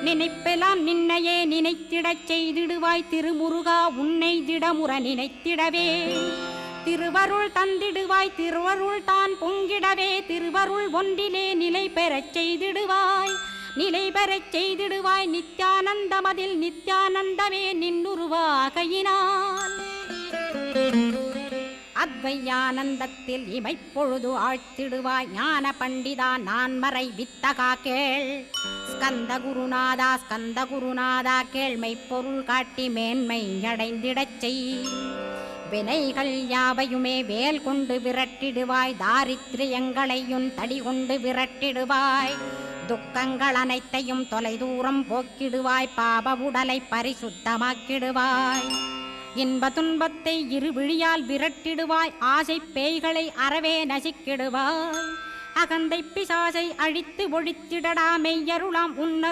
நினைப்பெல்லாம் நின்னையே நினைத்திடச் செய்திடுவாய் திருமுருகா உன்னை திடமுற நினைத்திடவே திருவருள் தந்திடுவாய் திருவருள் தான் பொங்கிடவே திருவருள் ஒன்றிலே நிலை பெறச் செய்திடுவாய் நிலை பெறச் செய்திடுவாய் நித்யானந்தமதில் நித்யானந்தமே நின்னுருவாகையினால் அத்வையானந்தத்தில் இமைப்பொழுது ஆழ்த்திடுவாய் ஞான பண்டிதா நான் மறை வித்தகா கேள் ஸ்கந்த குருநாதா கேள்மை பொருள் காட்டி மேன்மை அடைந்திடச் செய் வினைகள் யாவையுமே வேல் கொண்டு விரட்டிடுவாய் தாரித்ரியங்களையும் தடி கொண்டு விரட்டிடுவாய் துக்கங்கள் அனைத்தையும் தொலைதூரம் போக்கிடுவாய் பாப உடலை பரிசுத்தமாக்கிடுவாய் இன்ப துன்பத்தை இருவிழியால் விரட்டிடுவாய் ஆசை பேய்களை அறவே நசிக்கிடுவாய் அகந்தை பிசாசை அழித்து ஒழித்திடடா மெய்யருளாம் உன்ன